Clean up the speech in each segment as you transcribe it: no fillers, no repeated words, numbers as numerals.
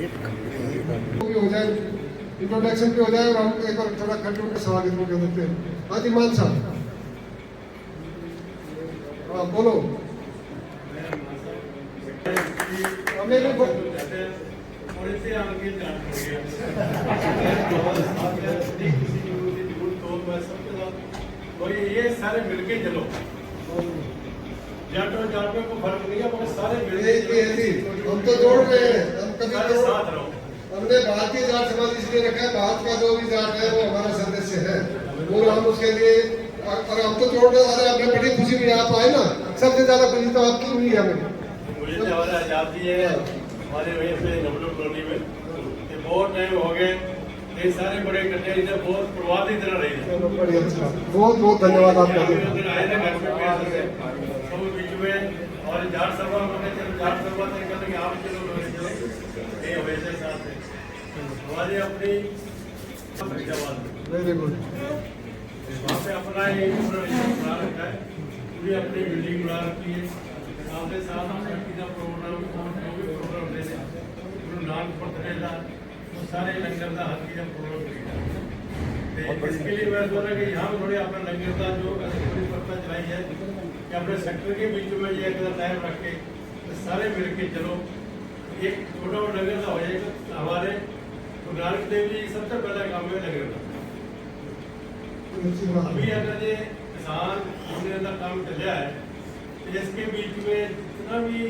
हो जाए, इंट्रोडक्शन पे हो जाए और हम एक और थोड़ा खड़े के स्वागत में कर देते हैं। हाँ जी मान साहब, हाँ बोलो। हमें भी थोड़े से आगे जान हो गया और ये सारे मिलके चलो, जाटो जाटो को फर्क नहीं है, मगर सारे मिलके हम तो जोड़ रहे हैं, हम कभी सारे साथ रहो। हमने भारतीय जाट समाज इसलिए रखा है, भारत का जो भी जाट है वो हमारा सदस्य है, वो हम उसके लिए, और हम तो जोड़ रहे हैं। अरे हमें बड़ी खुशी हुई आप आए ना, सबसे ज्यादा खुशी तो आपकी हुई है हमें। मुझे तो हमारा आजादी है हमारे वहीं पे डब्लू कॉलोनी में, ये बहुत टाइम हो गए, ये सारे बड़े इकट्ठे इधर बहुत प्रभाव की तरह रही है। बहुत बहुत धन्यवाद आपका। आए ना घर में सब बीच में और जाट सभा में जाट सभा तय करने के आप चलो ये वैसे साथ है हमारी अपनी वेरी गुड। वहाँ पे अपना एक बना रखा है, पूरी अपनी बिल्डिंग बना रखी है, सामने साथ प्रोग्राम प्रोग्राम दे गुरु नानक पत्रेला तो सारे लंगर का हर चीज़ प्रोग्राम करेगा। इसके लिए मैं सोच रहा कि यहाँ थोड़ी अपना लंगर का जो पत्ता चलाई है कि अपने सेक्टर के बीच में ये अगर टाइम रख के तो सारे मिल के चलो, एक छोटा और लंगर का हो जाएगा। हमारे गुरु नानक देव जी सबसे पहला काम है लंगर का। अभी अगर ये किसान का काम चल है तो इसके बीच में जितना भी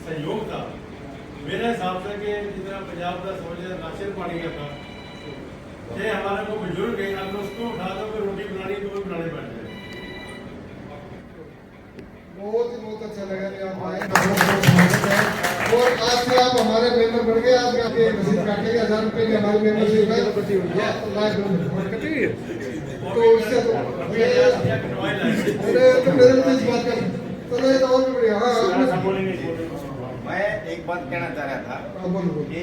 सहयोग था, मेरे हिसाब से कि जितना पंजाब का समझ राशन पानी का था, ये हमारा को बुजुर्ग है, अगर उसको उठा दो तो रोटी बनानी तो बनाने बैठ जाए। बहुत अच्छा लगा कि आप आए और आज से आप हमारे मेंबर बन गए। आज आपके रसीद काटेंगे 1000 रुपये की हमारी मेंबरशिप है, तो इससे तो मेरे को इस बात का तो ये तो और भी बढ़िया। हाँ मैं एक बात कहना चाह रहा था कि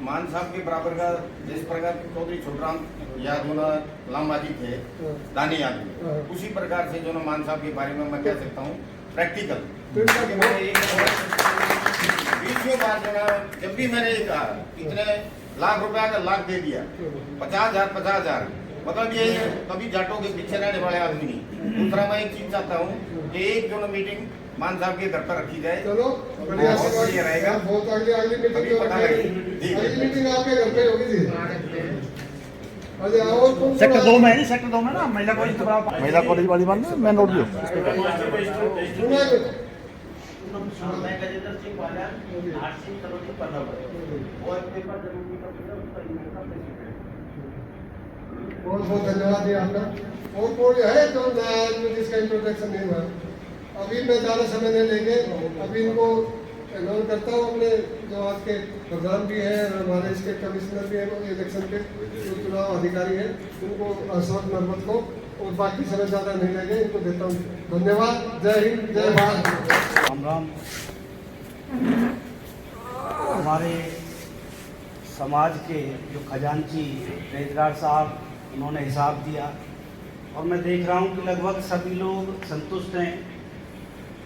मान साहब के बराबर का जिस प्रकार चौधरी छोटराम या जो ना लामबाजी थे दानी आदमी, उसी प्रकार से जो ना मान साहब के बारे में मैं कह सकता हूँ प्रैक्टिकल। बीसवीं बार जो ना जब भी मैंने कहा इतने लाख रुपया का लाख दे दिया, 50,000 मतलब ये कभी जाटों के पीछे रहने वाले आदमी नहीं। दूसरा मैं एक चीज चाहता हूँ कि एक जो मीटिंग मान साहब के घर पर रखी जाए, चलो बढ़िया रहेगा। बहुत अगली मीटिंग आपके घर पे होगी जी। सेक्टर 2 में है, सेक्टर 2 में ना महिला कॉलेज वाली बात ना मेन रोड बहुत बहुत धन्यवाद जी आपका। और कोई है जो जिसका इंट्रोडक्शन नहीं हुआ, अभी मैं ज़्यादा समय नहीं लेंगे, अभी इनको अनाउंस करता हूँ। अपने जो आज के प्रधान भी हैं और हमारे इसके कमिश्नर भी हैं इलेक्शन के जो चुनाव अधिकारी हैं, उनको अशोक नरवत को, और बाकी समय ज़्यादा नहीं लेंगे, इनको देता हूँ। धन्यवाद। जय हिंद, जय भारत। राम राम। हमारे समाज के जो खजांची रेजगार साहब, उन्होंने हिसाब दिया और मैं देख रहा हूँ कि लगभग सभी लोग संतुष्ट हैं,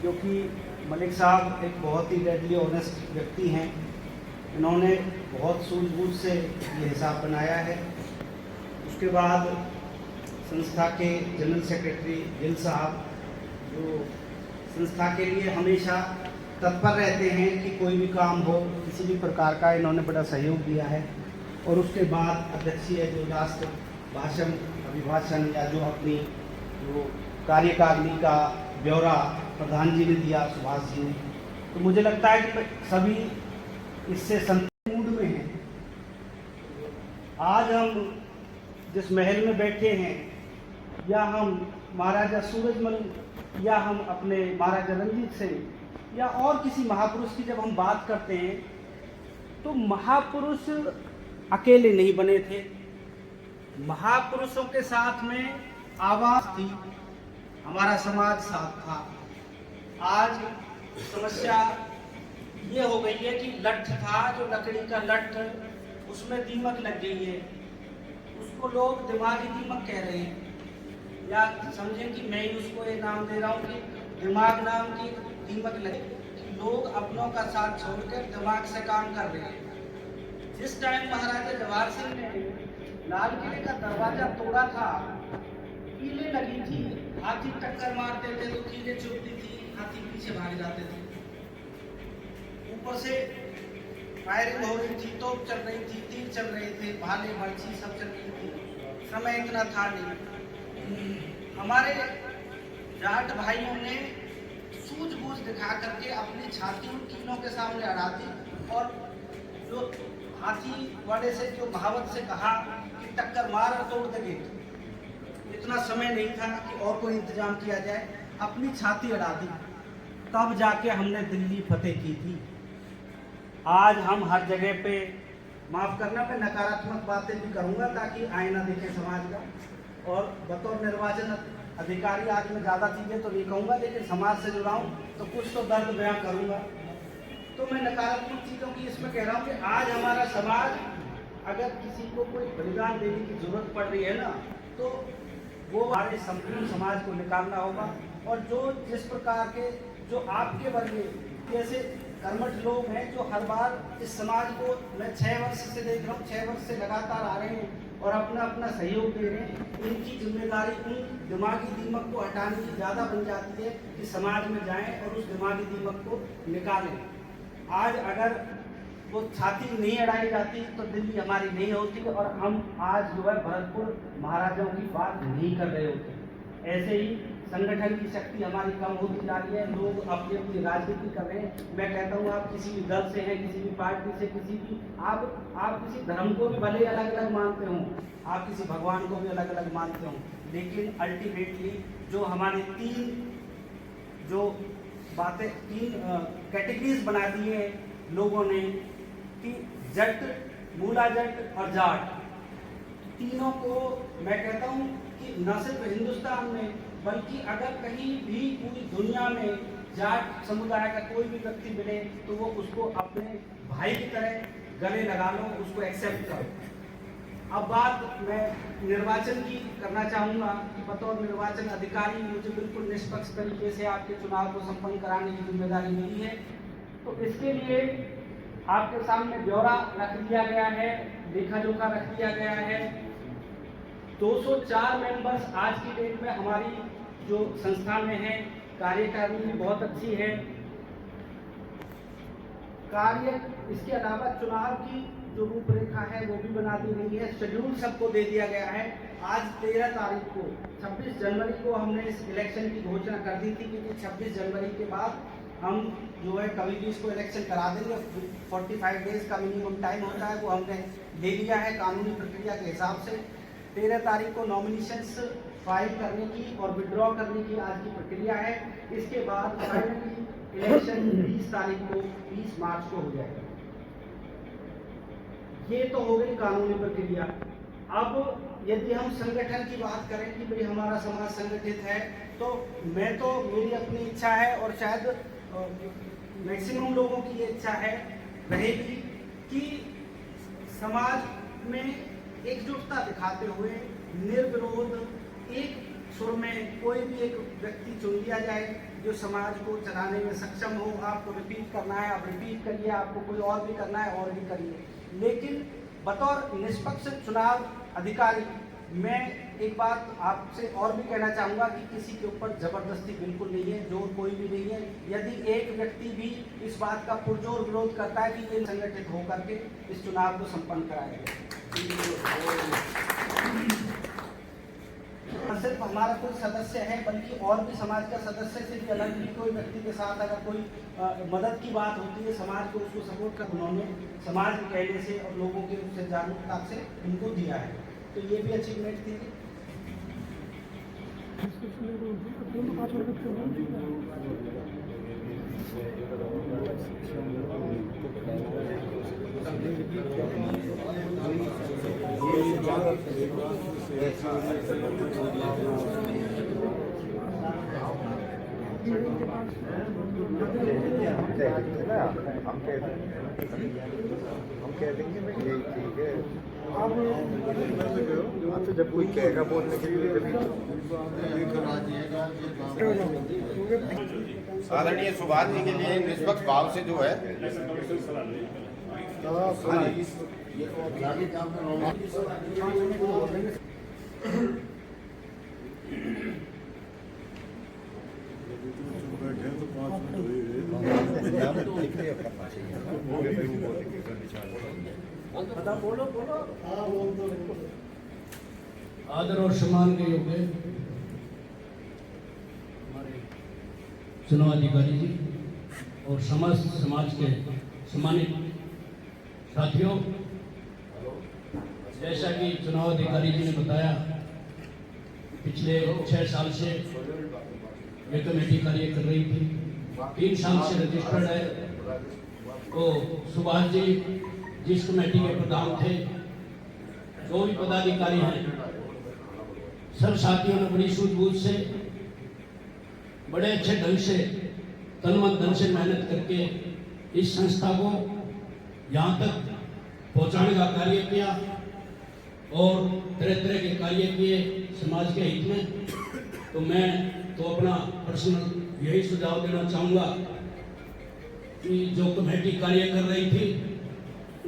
क्योंकि मलिक साहब एक बहुत ही डेडली ऑनेस्ट व्यक्ति हैं। इन्होंने बहुत सूझबूझ से ये हिसाब बनाया है। उसके बाद संस्था के जनरल सेक्रेटरी गिल साहब, जो संस्था के लिए हमेशा तत्पर रहते हैं कि कोई भी काम हो, किसी भी प्रकार का, इन्होंने बड़ा सहयोग दिया है। और उसके बाद अध्यक्षीय जो राष्ट्र भाषण, अभिभाषण या जो अपनी जो कार्यकारिणी का ब्यौरा प्रधान जी ने दिया, सुभाष जी ने, तो मुझे लगता है कि सभी इससे संतुष्ट मूड में हैं। आज हम जिस महल में बैठे हैं, या हम महाराजा सूरजमल, या हम अपने महाराजा रंजीत सिंह या और किसी महापुरुष की जब हम बात करते हैं, तो महापुरुष अकेले नहीं बने थे। महापुरुषों के साथ में आवाज थी, हमारा समाज साथ था। आज समस्या ये हो गई है कि लठ था, जो लकड़ी का लठ, उसमें दीमक लग गई है। उसको लोग दिमागी दीमक कह रहे हैं, या समझें कि मैं ही उसको ये नाम दे रहा हूँ कि दिमाग नाम की दीमक लगे। लोग अपनों का साथ छोड़कर दिमाग से काम कर रहे हैं। जिस टाइम महाराजा जवाहर सिंह ने लाल किले का दरवाजा तोड़ा था, कीलें लगी थी, हाथी टक्कर मारते थे तो कीलें चुभती थी, हाथी पीछे भाग जाते थे। ऊपर से फायरिंग हो रही थी, तोप चल रही थी, तीर चल रहे थे, भाले बर्छी सब चल रही थी। समय इतना था नहीं। हमारे जाट भाइयों ने सूझबूझ दिखा करके अपनी छाती उन कीलों के सामने अड़ा दी और जो हाथी वाले से जो कहावत से कहा कि टक्कर मार और तोड़ देंगे, इतना समय नहीं था कि और कोई इंतजाम किया जाए, अपनी छाती अड़ा दी, तब जाके हमने दिल्ली फतेह की थी। आज हम हर जगह पे, माफ करना, मैं नकारात्मक बातें भी करूंगा ताकि आईना दिखे समाज का, और बतौर निर्वाचन अधिकारी आज मैं ज़्यादा चीज़ें तो नहीं कहूँगा, लेकिन समाज से जुड़ा हूँ तो कुछ तो दर्द बयां करूँगा। तो मैं नकारात्मक चीज़ों की इसमें कह रहा हूँ कि आज हमारा समाज, अगर किसी को कोई बलिदान देने की जरूरत पड़ रही है ना, तो वो हमारे संपूर्ण समाज को निकालना होगा। और जो जिस प्रकार के जो आपके वर्ग जैसे कर्मठ लोग हैं जो हर बार इस समाज को, मैं 6 वर्ष से देख रहा हूँ, 6 वर्ष से लगातार आ रहे हैं और अपना अपना सहयोग दे रहे हैं, इनकी जिम्मेदारी उन दिमागी दीमक को हटाने की ज़्यादा बन जाती है कि समाज में जाएं और उस दिमागी दीमक को निकालें। आज अगर वो छाती नहीं अड़ाई जाती तो दिल्ली हमारी नहीं होती और हम आज जो है भरतपुर महाराजाओं की बात नहीं कर रहे होते। ऐसे ही संगठन की शक्ति हमारी कम होती जा रही है, लोग अपनी अपनी राजनीति कर रहे हैं। मैं कहता हूँ आप किसी भी दल से हैं, किसी भी पार्टी से, किसी भी आप किसी धर्म को भी भले अलग अलग मानते हों, आप किसी भगवान को भी अलग अलग मानते हों, लेकिन अल्टीमेटली जो हमारे तीन कैटेगरीज बना दिए हैं लोगों ने कि जट, मूला जट और जाट, तीनों को मैं कहता हूँ कि न सिर्फ हिंदुस्तान में बल्कि अगर कहीं भी पूरी दुनिया में जाट समुदाय का कोई भी व्यक्ति मिले तो वो उसको अपने भाई की तरह गले लगा लो, उसको एक्सेप्ट करो। अब बात मैं निर्वाचन की करना चाहूँगा कि बतौर निर्वाचन अधिकारी मुझे बिल्कुल निष्पक्ष तरीके से आपके चुनाव को संपन्न कराने की जिम्मेदारी मिली है। तो इसके लिए आपके सामने ब्यौरा रख दिया गया है, लेखा जोखा रख दिया गया है। 204 मेंबर्स आज की डेट में हमारी जो संस्था में है, कार्यकारिणी भी बहुत अच्छी है। इसके अलावा चुनाव की जो रूपरेखा है वो भी बना दी गई है, शेड्यूल सबको दे दिया गया है। आज 13 तारीख को, 26 जनवरी को हमने इस इलेक्शन की घोषणा कर दी थी क्योंकि 26 जनवरी के बाद हम जो है कभी भी इसको इलेक्शन करा देंगे। 45 डेज का मिनिमम टाइम होता है, वो हमने ले लिया है कानूनी प्रक्रिया के हिसाब से। 13 तारीख को नॉमिनेशंस फाइल करने की और विड्रॉ करने की आज की प्रक्रिया है। इसके बाद फाइनली इलेक्शन 20 तारीख को, 20 मार्च को हो जाएगा। ये तो हो गई कानूनी प्रक्रिया। अब यदि हम संगठन की बात करें कि भाई हमारा समाज संगठित है, तो मेरी अपनी इच्छा है और शायद मैक्सिमम लोगों की ये इच्छा है रहेगी कि समाज में एकजुटता दिखाते हुए निर्विरोध एक सुर में कोई भी एक व्यक्ति चुन लिया जाए जो समाज को चलाने में सक्षम हो। आपको रिपीट करना है आप रिपीट करिए, आपको कोई और भी करना है और भी करिए, लेकिन बतौर निष्पक्ष चुनाव अधिकारी मैं एक बात आपसे और भी कहना चाहूँगा कि किसी के ऊपर जबरदस्ती बिल्कुल नहीं है, जोर कोई भी नहीं है। यदि एक व्यक्ति भी इस बात का पुरजोर विरोध करता है कि ये संगठित होकर के इस चुनाव को संपन्न कराएगा, न सिर्फ हमारा कोई सदस्य है बल्कि और भी समाज का सदस्य से भी अलग भी कोई व्यक्ति के साथ अगर कोई मदद की बात होती है समाज को उसको सपोर्ट कर उन्होंने समाज के कहने से और लोगों के उससे जागरूकता से उनको दिया है, तो ये भी अचीवमेंट थी। हम कह देंगे मैं यही ठीक है। तो जब कोई कहेगा बोलने के लिए आदरणीय सुभाष जी के लिए निष्पक्ष भाव से जो है आदर और सम्मान के योग्य हमारे चुनाव अधिकारी जी और समाज के सम्मानित साथियों, जैसा कि चुनाव अधिकारी जी ने बताया, पिछले 6 साल से ये कमेटी कार्य कर रही थी, 3 साल से रजिस्टर्ड है। तो सुभाष जी जिस कमेटी के प्रधान थे, जो भी पदाधिकारी हैं, सब साथियों ने बड़ी सूझबूझ से, बड़े अच्छे ढंग से, तन मन धन से मेहनत करके इस संस्था को यहाँ तक पहुँचाने का कार्य किया और तरह तरह के कार्य किए समाज के हित में। तो मैं तो अपना पर्सनल यही सुझाव देना चाहूँगा कि जो कमेटी कार्य कर रही थी,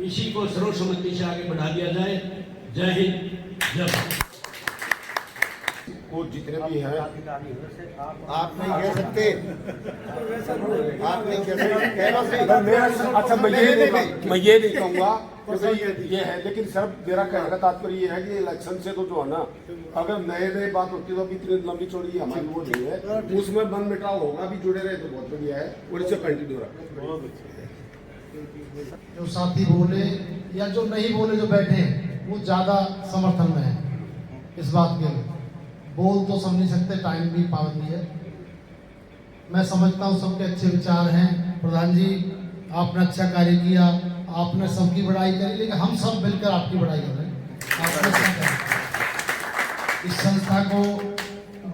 इसी को सर्वसम्मति से आगे बढ़ा दिया जाए। जय हिंद, जय भारत। को जितने भी हैं आप नहीं कह सकते, आप नहीं कह सकते, कहना सही। अच्छा, मैं ये नहीं कहूँगा क्योंकि ये है, लेकिन सर मेरा कहने का तात्पर्य ये है कि इलेक्शन से तो जो है ना, अगर नए बात होती तो अभी इतनी लंबी चौड़ी हमारी वो नहीं है, उसमें मन मिटाव होगा। भी जुड़े रहे तो बहुत बढ़िया है और इससे कंटिन्यू रहा। जो साथी बोले या जो नहीं बोले, जो बैठे हैं, वो ज्यादा समर्थन में है इस बात के। बोल तो सब नहीं सकते, टाइम भी पाबंदी है। मैं समझता हूँ सबके अच्छे विचार हैं। प्रधान जी, आपने अच्छा कार्य किया, आपने सबकी बड़ाई करी, लेकिन हम सब मिलकर आपकी बड़ाई कर रहे हैं। आपने इस संस्था को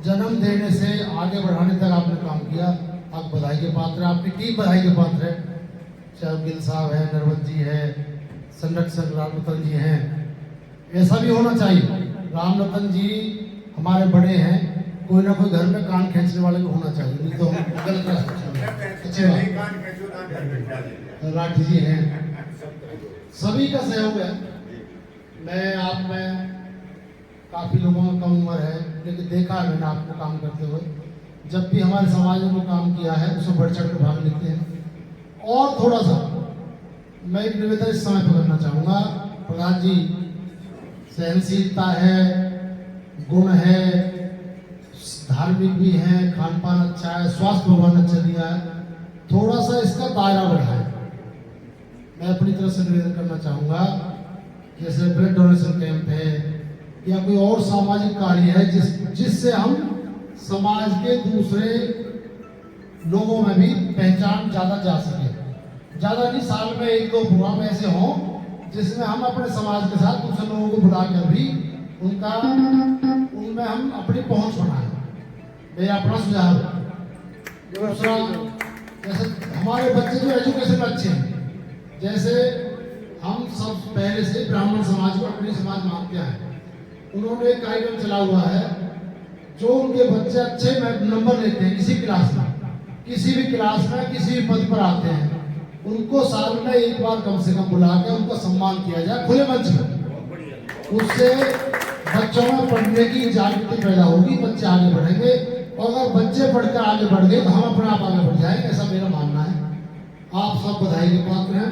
जन्म देने से आगे बढ़ाने तक आपने काम किया, आप बधाई के पात्र हैं, आपकी टीम बधाई के पात्र है। चाहे गिल साहब है, नरवत जी है, संरक्षक रामरतन जी हैं, ऐसा भी होना चाहिए। रामरतन जी हमारे बड़े हैं, कोई ना कोई घर में कान खींचने वाले को होना चाहिए, नहीं तो गलत रास्ते। राठी जी हैं, सभी का सहयोग है। मैं आप में काफी लोगों में कम उम्र है, लेकिन देखा है मैंने आपको काम करते हुए। जब भी हमारे समाज में काम किया है, उसमें बढ़ चढ़ कर भाग लेते हैं। और थोड़ा सा मैं एक निवेदन इस समय पर करना चाहूँगा। प्रधान जी, सहनशीलता है, गुण है, धार्मिक भी है, खान पान अच्छा है, स्वास्थ्य भगवान अच्छा दिया है, थोड़ा सा इसका दायरा बढ़ाए। मैं अपनी तरफ से निवेदन करना चाहूँगा, जैसे ब्लड डोनेशन कैंप है या कोई और सामाजिक कार्य है जिससे हम समाज के दूसरे लोगों में भी पहचान ज़्यादा जा सके। ज़्यादा नहीं, साल में 1-2 प्रोग्राम ऐसे हों जिसमें हम अपने समाज के साथ दूसरे लोगों को बुलाकर भी उनमें हम अपनी पहुंच बनाएं। मेरा अपना सुझाव है। दूसरा, जैसे हमारे बच्चे जो एजुकेशन में अच्छे हैं, जैसे हम सब पहले से ब्राह्मण समाज को अपनी समाज मानते हैं, उन्होंने एक कार्यक्रम चला हुआ है, जो उनके बच्चे अच्छे नंबर लेते हैं किसी क्लास में, किसी भी क्लास में किसी भी पद पर आते हैं, उनको साल में 1 बार कम से कम बुलाकर उनका सम्मान किया जाए खुले मंच में। उससे बच्चों में पढ़ने की जागृति पैदा होगी, बच्चे आगे बढ़ेंगे, और अगर बच्चे पढ़कर आगे बढ़ गए तो हम अपने आप आगे बढ़ जाएंगे, ऐसा मेरा मानना है। आप सब बधाई के पात्र हैं।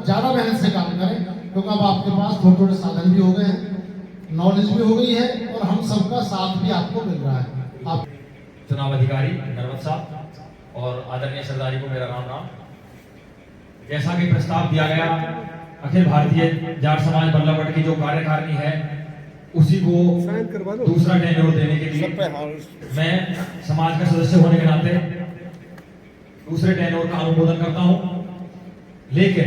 ज़्यादा मेहनत से काम करें, क्योंकि अब आपके पास थोड़े थोड़े साधन भी हो गए हैं, नॉलेज भी हो गई है, और हम सबका साथ भी आपको मिल रहा है। आप चुनाव अधिकारी नरवत साहब और आदरणीय सरदारी को मेरा राम। जैसा कि प्रस्ताव दिया गया, अखिल भारतीय जाट समाज बल्लभगढ़ की जो कार्यकारिणी है, उसी को दूसरा टेन्योर देने के लिए मैं समाज का सदस्य होने के नाते दूसरे टेन्योर का अनुमोदन करता हूं। लेकिन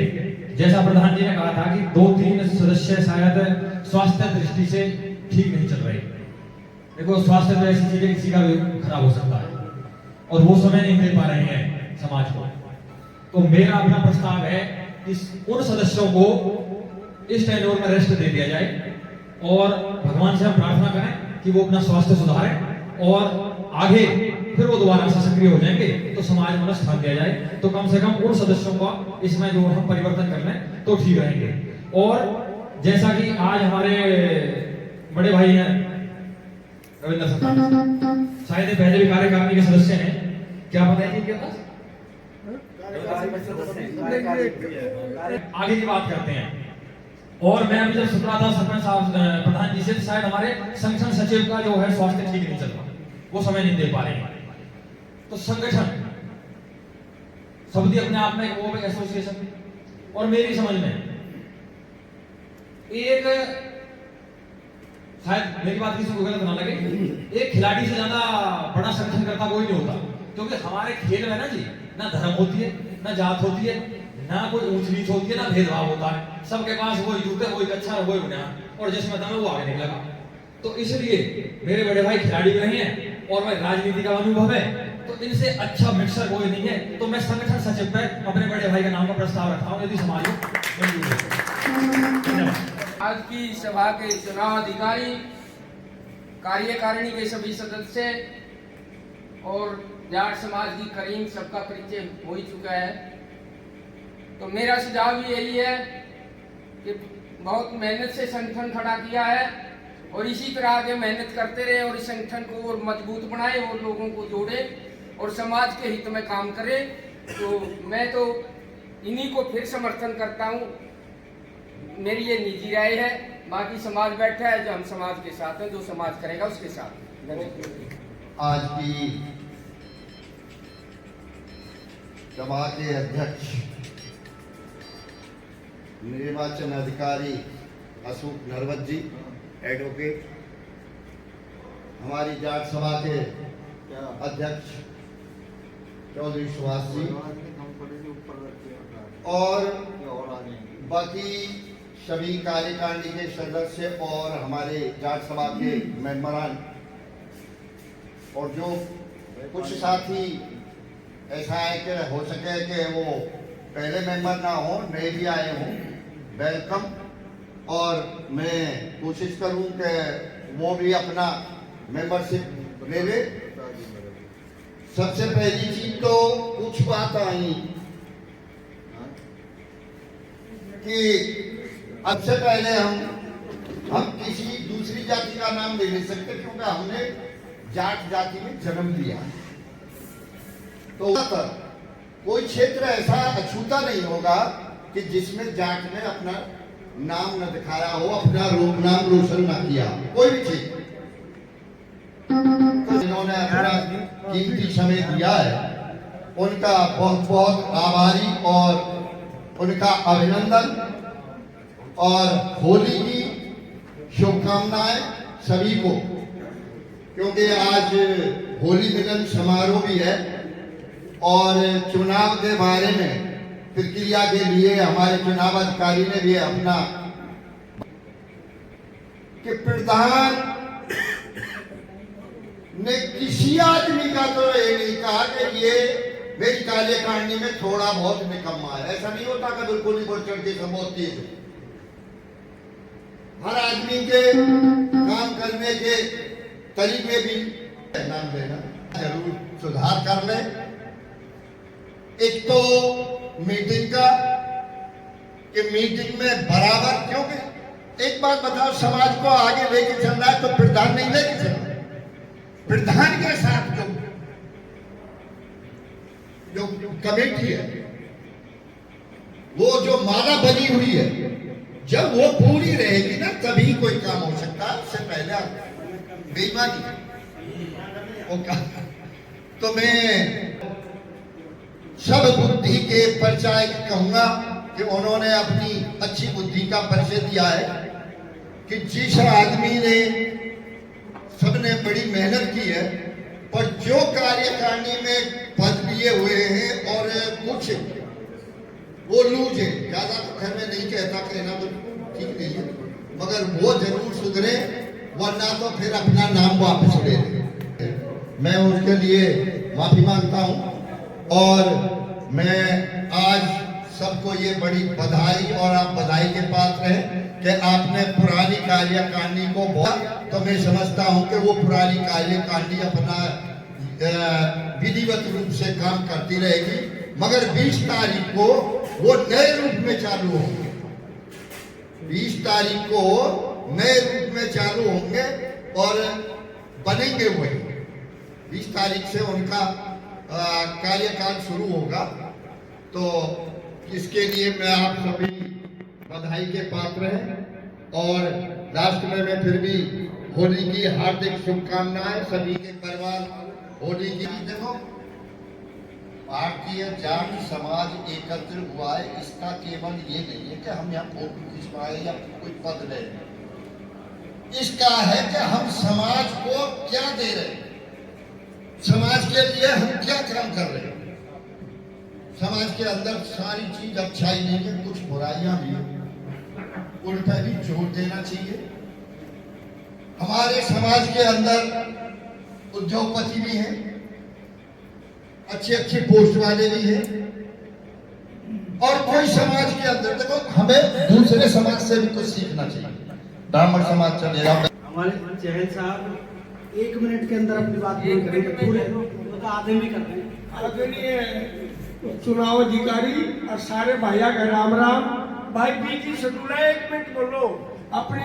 जैसा प्रधान जी ने कहा था कि 2-3 सदस्य शायद स्वास्थ्य दृष्टि से ठीक नहीं चल रहे। देखो, स्वास्थ्य तो ऐसी चीज है, किसी का भी खराब हो सकता है, और वो समय नहीं दे पा रहे हैं समाज को। तो मेरा अपना प्रस्ताव है कि उन सदस्यों को इस टेन्योर में रेस्ट दे दिया जाए, और भगवान से हम प्रार्थना करें कि वो अपना स्वास्थ्य सुधारें, और आगे फिर वो दोबारा से सक्रिय हो जाएंगे तो समाज में स्थान दिया जाए। तो कम से कम उन सदस्यों का इसमें जो हम परिवर्तन कर लें तो ठीक रहेंगे। और जैसा कि आज हमारे बड़े भाई हैं रविंद्र सरकार, शायद पहले भी कार्यकारिणी के सदस्य हैं, क्या पता है इनके पास? आगे की बात करते हैं। और मैं अभी जब सुन रहा था सरपंच साहब प्रधान जी से, शायद हमारे संगठन सचिव का जो है स्वास्थ्य ठीक नहीं चल रहा, वो समय नहीं दे पा रहे हैं। तो संगठन सबदी अपने आप में वो एसोसिएशन, और मेरी समझ में एक, शायद मेरी बात किसी को गलत ना लगे, एक खिलाड़ी से ज्यादा बड़ा संगठन करता कोई नहीं होता, क्योंकि हमारे खेल में ना जी ना धर्म होती है, ना जात होती है, ना कोई ऊंच नीच होती है, ना भेदभाव होता है। सबके पास वही जूते, वही कच्छा, वही बुनियाद, और जिसमें दम है वो आगे निकलेगा। तो इसलिए मेरे बड़े भाई खिलाड़ी भी नहीं है और मैं राजनीति का अनुभव है, तो इनसे अच्छा मिक्सर कोई नहीं है। तो मैं संगठन सचिव पर अपने बड़े भाई का नाम का प्रस्ताव रखता हूँ, यदि समाज मंजूर है। आज की सभा के चुनाव अधिकारी, कार्यकारिणी के सभी सदस्य और जाट समाज की करीम, सबका परिचय हो ही चुका है। तो मेरा सुझाव भी यही है कि बहुत मेहनत से संगठन खड़ा किया है और इसी तरह आगे मेहनत करते रहे और इस संगठन को और मजबूत बनाए और लोगों को जोड़े और समाज के हित में काम करे। तो मैं तो इन्हीं को फिर समर्थन करता हूँ, मेरी ये निजी राय है। बाकी समाज बैठा है, जो हम समाज के साथ हैं, जो समाज करेगा उसके साथ। आज की सभा के अध्यक्ष निर्वाचन अधिकारी अशोक नरवत जी, एडवोकेट, हमारी जाट सभा के अध्यक्ष चौधरी सुभाष जी, और बाकी सभी कार्यकारिणी के सदस्य और हमारे जाट सभा के मेंबरान, और जो कुछ साथी ऐसा है कि हो सके कि वो पहले मेंबर ना हो, नए भी आए हों, वेलकम। और मैं कोशिश करूं कि वो भी अपना मेंबरशिप ले ले। सबसे पहली चीज तो कुछ बात आई कि अब से पहले हम किसी दूसरी जाति का नाम नहीं ले सकते, क्योंकि हमने जाट जाति में जन्म लिया। तो कोई क्षेत्र ऐसा अछूता नहीं होगा कि जिसमें जाट ने अपना नाम न दिखाया हो, अपना नाम रोशन न किया, कोई भी क्षेत्र। तो जिन्होंने अपना कीमती समय दिया है, उनका बहुत बहुत आभारी और उनका अभिनंदन, और होली की शुभकामनाएं सभी को, क्योंकि आज होली मिलन समारोह भी है। और चुनाव के बारे में प्रक्रिया के लिए हमारे चुनाव अधिकारी ने भी अपना कि प्रधान ने किसी आदमी का तो ये नहीं कहा कि ये मेरी कार्यकारिणी में थोड़ा बहुत निकम्मा है। ऐसा नहीं होता कि बिल्कुल ही बढ़ चढ़ के सब बहुत तेज। हर आदमी के काम करने के तरीके भी नाम लेना जरूर सुधार कर ले। एक तो मीटिंग का, कि मीटिंग में बराबर, क्योंकि एक बात बताओ, समाज को आगे लेके चल रहा है तो प्रधान नहीं लेके चल रहा है। प्रधान के साथ जो कमेटी है, वो जो माला बनी हुई है, जब वो पूरी रहेगी ना तभी कोई काम हो सकता है। उससे पहले बेईमानी तो मैं सब बुद्धि के परिचय कहूंगा कि उन्होंने अपनी अच्छी बुद्धि का परिचय दिया है कि जिस आदमी ने, सबने बड़ी मेहनत की है, पर जो कार्यकारिणी में पद लिए हुए हैं और कुछ वो लूज है, ज्यादा तो खैर में नहीं कहता, कहना तो ठीक नहीं है, मगर वो जरूर सुधरे, वरना तो फिर अपना नाम वापस ले ले। मैं उसके लिए माफी मांगता हूं। और मैं आज सबको ये बड़ी बधाई, और आप बधाई के पात्र हैं कि आपने पुरानी कार्यकारिणी को बहुत, तो मैं समझता हूं कि वो पुरानी कार्यकारिणी अपना विधिवत रूप से काम करती रहेगी, मगर 20 तारीख को वो नए रूप में चालू होगी। 20 तारीख को नए रूप में चालू होंगे और बनेंगे वही। 20 तारीख से उनका कार्यकाल शुरू होगा। तो इसके लिए मैं आप सभी बधाई के पात्र हैं और लास्ट में मैं फिर भी होली की हार्दिक शुभकामनाएं सभी के परिवार। होली की देखो, भारतीय जाट समाज एकत्र हुआ है, इसका केवल ये नहीं है कि हम यहाँ फोटो खिंचवाए या कोई पद ले, इसका है कि हम समाज को क्या दे रहे हैं, समाज के लिए हम क्या काम कर रहे हैं। समाज के अंदर सारी चीज अच्छाई नहीं है, कुछ बुराइयां भी है, उल्टा भी जोर देना चाहिए। हमारे समाज के अंदर उद्योगपति भी हैं, अच्छे अच्छे पोस्ट वाले भी हैं, और कोई समाज के अंदर देखो हमें दूसरे समाज से भी कुछ सीखना चाहिए। ब्राह्मण समाज चलेगा। हमारे चहल साहब 1 मिनट के अंदर अपनी बात पूरी करेंगे, पूरे तो आधे में कर रहे हैं। आदरणीय चुनाव अधिकारी और सारे भैया का राम राम। भाई बीजी शेड्यूल है, 1 मिनट बोलो। अपने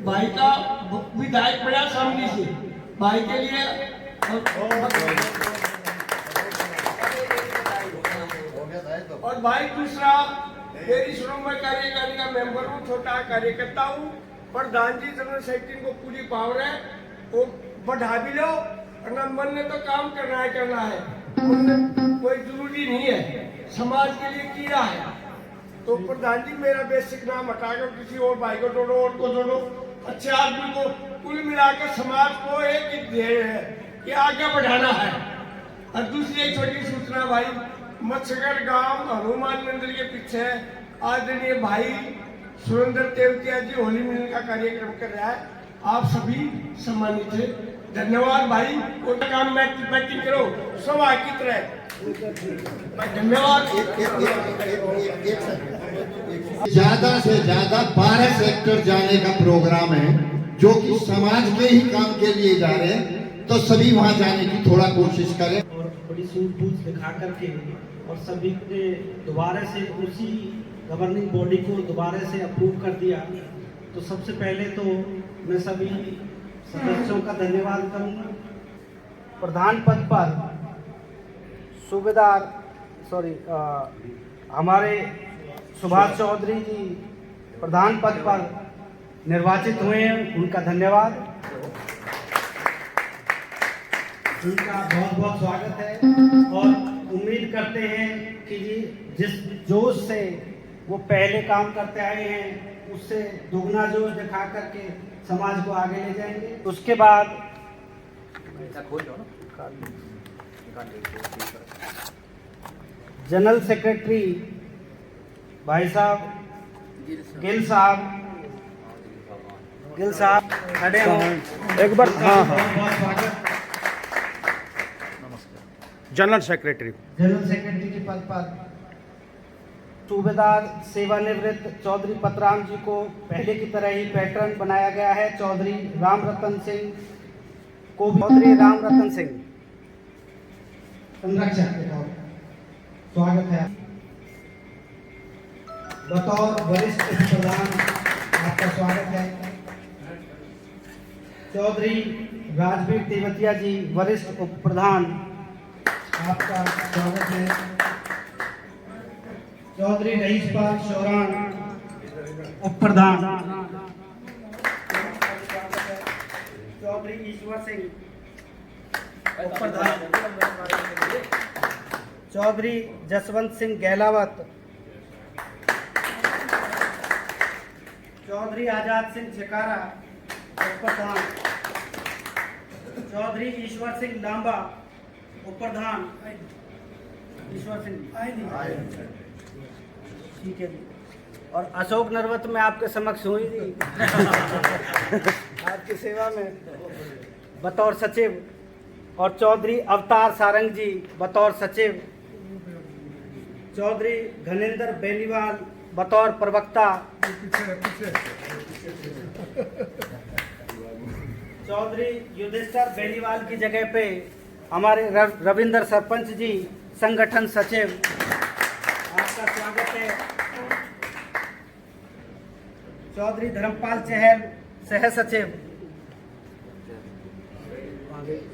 भाई का विधायक बड़ा सामने से भाई के लिए और भाई दूसरा मेरी श्रोमणी कार्यकारिणी का मेंबर हूँ, छोटा कार्यकर्ता हूँ। प्रधान जी जनरल सेक्रेटरी को पूरी पावर है, वो बढ़ा भी लो, और मन ने तो काम करना है, कोई जरूरी नहीं है, समाज के लिए किया है। तो प्रधान जी मेरा बेसिक नाम हटाकर किसी और भाई को जोड़ो और को जोड़ो, अच्छे आदमी को, कुल मिलाकर समाज को एक ही ध्येय है कि आगे बढ़ाना है। और दूसरी एक छोटी सूचना भाई, मत्स्यगढ़ गांव हनुमान मंदिर के पीछे आदरणीय भाई सुरेंद्र तेवतिया जी होली मिलन का कार्यक्रम कर रहा है, आप सभी सम्मानित है। धन्यवाद भाई, उनका काम बैटिंग करो सभा की तरह। धन्यवाद। ज्यादा से ज्यादा 12 सेक्टर जाने का प्रोग्राम है, जो कि समाज के ही काम के लिए जा रहे हैं, तो सभी वहां जाने की थोड़ा कोशिश करें। और बड़ी सूझबूझ दिखा करके और सभी ने दोबारा से उसी गवर्निंग बॉडी को दोबारा से अप्रूव कर दिया। तो सबसे पहले तो मैं सभी सदस्यों का धन्यवाद करूंगा। प्रधान पद पर सूबेदार हमारे सुभाष चौधरी जी प्रधान पद पर निर्वाचित हुए हैं, उनका धन्यवाद, उनका बहुत बहुत स्वागत है। और उम्मीद करते हैं कि जिस जोश से वो पहले काम करते आए हैं, उससे दुगना जोश दिखा करके समाज को आगे ले जाएंगे। उसके बाद जनरल सेक्रेटरी भाई साहब गिल साहब खड़े हो एक बार। हाँ हाँ, जनरल सेक्रेटरी के पद पर सूबेदार सेवानिवृत्त चौधरी पतराम जी को पहले की तरह ही पैटर्न बनाया गया है। चौधरी राम रतन सिंह को संरक्षक के तौर स्वागत है। बतौर वरिष्ठ उप प्रधान आपका स्वागत है। चौधरी राजवीर तेवतिया जी वरिष्ठ उप प्रधान, आपका स्वागत है। चौधरी रईसपाल शौरान उप प्रधान, चौधरी ईश्वर सिंह उप प्रधान, चौधरी जसवंत सिंह गहलावत, चौधरी आजाद सिंह छिकारा उप प्रधान, चौधरी ईश्वर सिंह लांबा उप प्रधान। ईश्वर सिंह ठीक है जी। और अशोक नरवत में आपके समक्ष हुई थी आपकी सेवा में बतौर सचिव, और चौधरी अवतार सारंग जी बतौर सचिव, चौधरी घनेंद्र बेनीवाल बतौर प्रवक्ता, चौधरी युधिष्ठर बेनीवाल की जगह पे हमारे रविंद्र सरपंच जी संगठन सचिव, आपका स्वागत है। चौधरी धर्मपाल चहल सह सचिव,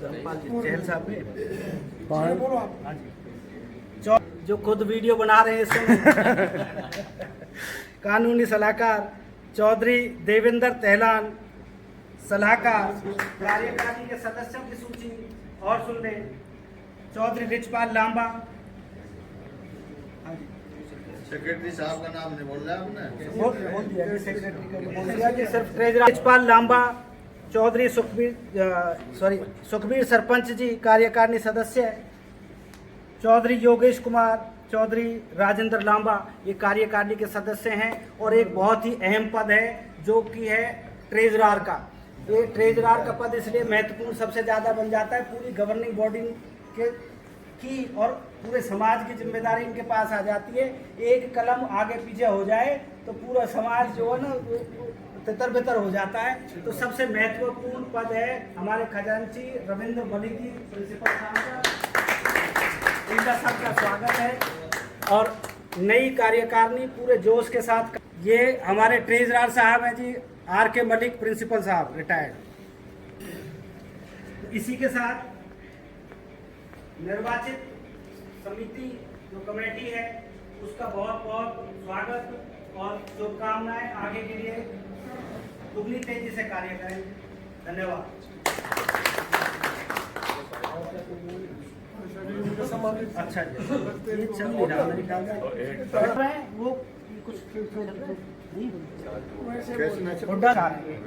धर्मपाल चहल साहब ने जो खुद वीडियो बना रहे हैं इस समय कानूनी सलाहकार चौधरी देवेंद्र तेहलान, सलाहकार कार्यकारिणी के सदस्यों की सूची और सुन लें। चौधरी रिचपाल लांबा, सेक्रेटरी साहब का नाम नहीं बोल रहा आपने? बोल दिया जी, सेक्रेटरी का बोल दिया जी, सिर्फ ट्रेजरर रिचपाल लांबा, चौधरी सुखबीर सरपंच जी कार्यकारिणी सदस्य, चौधरी योगेश कुमार, चौधरी राजेंद्र लांबा, ये कार्यकारिणी के सदस्य हैं। और एक बहुत ही अहम पद है जो कि है ट्रेजरर का। ये ट्रेजरर का पद इसलिए महत्वपूर्ण सबसे ज़्यादा बन जाता है, पूरी गवर्निंग बॉडी की और पूरे समाज की जिम्मेदारी इनके पास आ जाती है। एक कलम आगे पीछे हो जाए तो पूरा समाज जो है ना तितर बितर हो जाता है। तो सबसे महत्वपूर्ण पद है हमारे खजांची रविंद्र मलिक जी प्रिंसिपल साहब का, इनका सबका स्वागत है। और नई कार्यकारिणी पूरे जोश के साथ, ये हमारे ट्रेजरर साहब हैं जी R.K. मलिक प्रिंसिपल साहब रिटायर्ड। इसी के साथ निर्वाचित समिति जो कमेटी है उसका बहुत बहुत स्वागत और शुभकामनाएं। आगे के लिए दुगनी तेजी से कार्य करें। धन्यवाद। अच्छा जी, ये चल नहीं रहा मेरे ख्याल में, वो कुछ बुड्ढा खा रहे हैं।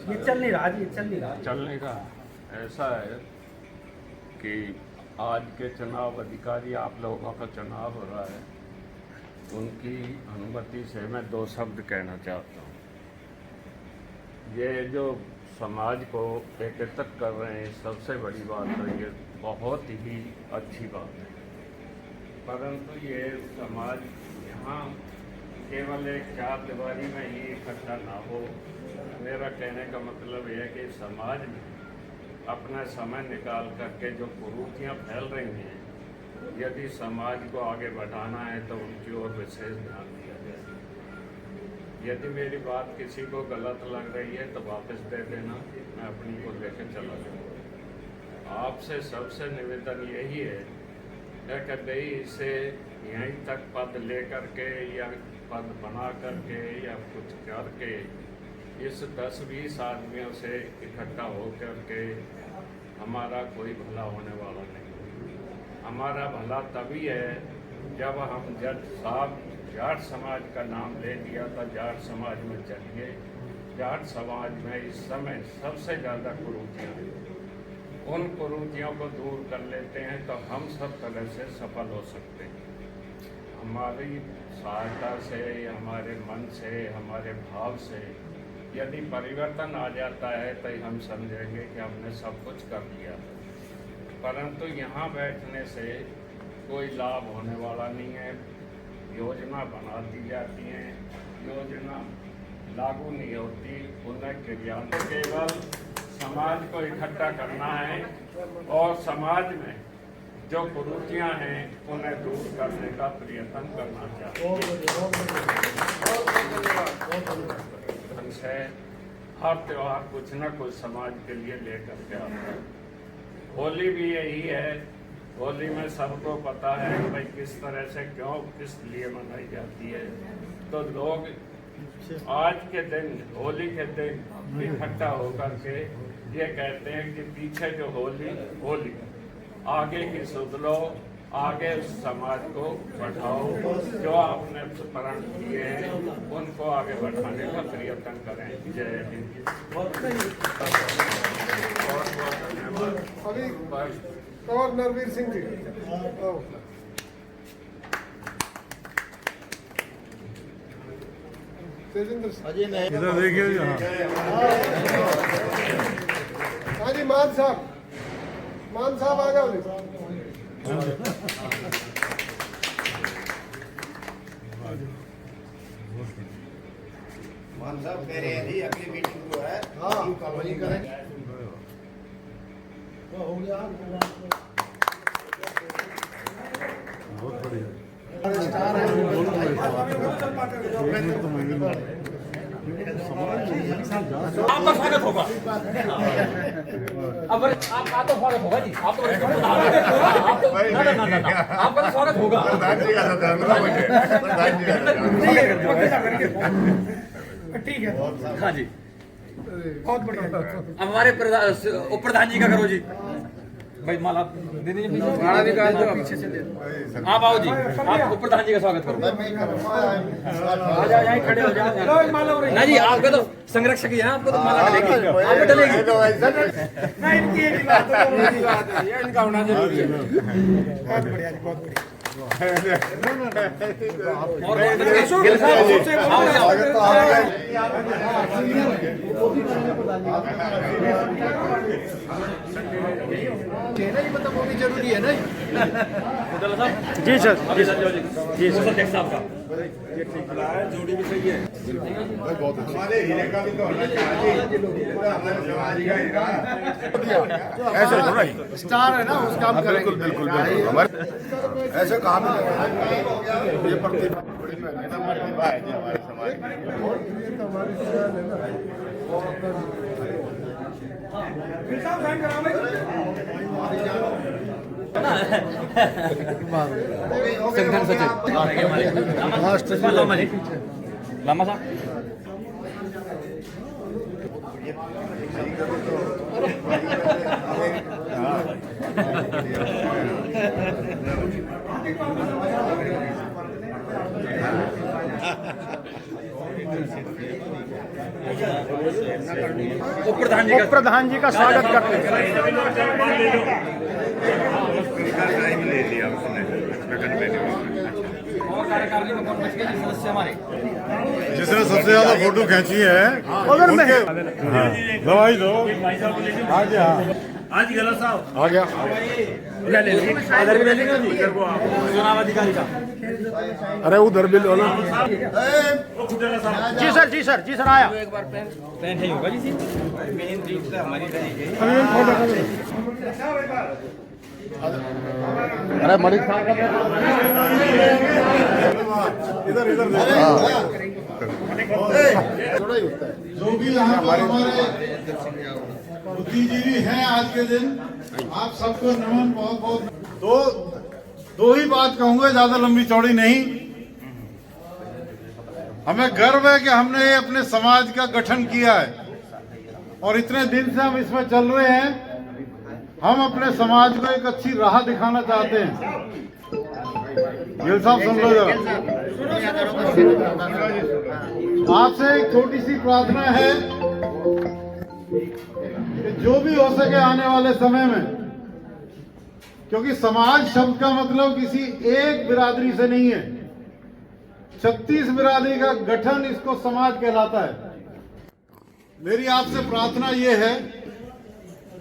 ये चल नहीं रहा जी, चल नहीं रहा। चलने का ऐसा है कि आज के चुनाव अधिकारी आप लोगों का चुनाव हो रहा है, उनकी अनुमति से मैं 2 शब्द कहना चाहता हूँ। ये जो समाज को एकत्रित कर रहे हैं, सबसे बड़ी बात है, ये बहुत ही अच्छी बात है। परंतु ये समाज यहाँ केवल एक 4 दीवारी में ही इकट्ठा ना हो। मेरा कहने का मतलब यह है कि समाज में अपना समय निकाल करके जो कुरीतियाँ फैल रही हैं, यदि समाज को आगे बढ़ाना है तो उनकी ओर विशेष ध्यान दिया जाए। यदि मेरी बात किसी को गलत लग रही है तो वापस दे देना, मैं अपनी को लेकर चला जाऊँगा। आपसे सबसे निवेदन यही है कि भाई इसे यहीं तक पद ले करके या पद बना करके या कुछ करके इस 10-20 आदमियों से इकट्ठा हो करके हमारा कोई भला होने वाला नहीं। हमारा भला तभी है जब हम जज साहब जाट समाज का नाम ले लिया था, जाट समाज में चलिए। जाट समाज में इस समय सबसे ज़्यादा कुरीतियाँ हैं, उन कुरीतियों को दूर कर लेते हैं तो हम सब तरह से सफल हो सकते हैं। हमारी सहायता से, हमारे मन से, हमारे भाव से यदि परिवर्तन आ जाता है तो हम समझेंगे कि हमने सब कुछ कर लिया। परंतु यहाँ बैठने से कोई लाभ होने वाला नहीं है। योजना बना दी जाती है, योजना लागू नहीं होती, उन्हें क्रियान्वयन केवल समाज को इकट्ठा करना है और समाज में जो कुरीतियाँ हैं उन्हें दूर करने का प्रयत्न करना चाहिए। हर त्योहार कुछ न कुछ समाज के लिए लेकर के आता है। होली भी यही है। होली में सबको पता है कि भाई किस तरह से क्यों किस लिए मनाई जाती है। तो लोग आज के दिन, होली के दिन इकट्ठा होकर के ये कहते हैं कि पीछे जो होली आगे की सुध लो, आगे समाज को बढ़ाओ, जो आपने प्रण किए हैं उनको आगे बढ़ाने का प्रयत्न करें। जय हिंद। बहुत बहुत धन्यवाद। और नरवीर सिंह जी, तेजिंदर इधर देखिए। हाँ जी, मान साहब आ जाओ। मान साहब कह रहे हैं जी अगली मीटिंग जो है वही करेंगे। हो गया बहुत बढ़िया। आपका स्वागत होगा। अब आपका तो स्वागत होगा जी। आप तो आपका तो स्वागत होगा। ठीक है। हाँ जी, बहुत बढ़िया। अब हमारे उप प्रधान जी का करो जी। भाई माला दे दीजिए, माला निकाल दो पीछे से। आप आओ जी, आप उप प्रधान जी का स्वागत करो। आ जाओ, यहीं खड़े हो जाओ। ना जी, आपका तो संरक्षक ही है, आपको तो माला डलेगी, आप पे डलेगी। इनका होना जरूरी है। बहुत बढ़िया जी, बहुत बढ़िया। और गिल साहब मतलब वो भी जरूरी है ना जी सर, जी सर, जी सर, अध्यक्ष साहब का जोड़ी भी सही है। बहुत हमारे हीरे का भी तो होना चाहिए, हमारे समाज का हीरा। ऐसे थोड़ा ही स्टार है ना, उस काम करेंगे। बिल्कुल बिल्कुल बिल्कुल हमारे ऐसे काम ये प्रतिभा बड़ी प्रतिभा है जी हमारे समाज की। संगठन सचिव लामा जी, लामा साहब। उप प्रधान जी का स्वागत करते हैं। टाइम ले लिया उसने और कार्यकारिणी में कौन बच गए जी सदस्य हमारे? जिसने सबसे ज्यादा फोटो खींची है उधर में दवाई दो आ गया आज गलत साहब आ गया इधर भी ले लेंगे जी, चुनाव अधिकारी का। अरे उधर भी लो ना। जी सर, जी सर, जी सर आया। एक बार पेन नहीं होगा जी, मेन रीड से हमारी अरे मलिक साहब इधर इधर थोड़ा ही होता है। जो भी यहाँ पर हमारे बुद्धिजीवी हैं आज के दिन, आप सबको नमन, बहुत बहुत। दो ही बात कहूंगा, ज्यादा लंबी चौड़ी नहीं। हमें गर्व है कि हमने अपने समाज का गठन किया है और इतने दिन से हम इसमें चल रहे हैं। हम अपने समाज को एक अच्छी राह दिखाना चाहते हैं। गिल साहब सुन लो जरा, आपसे एक छोटी सी प्रार्थना है कि जो भी हो सके आने वाले समय में, क्योंकि समाज शब्द का मतलब किसी एक बिरादरी से नहीं है, 36 बिरादरी का गठन इसको समाज कहलाता है। मेरी आपसे प्रार्थना यह है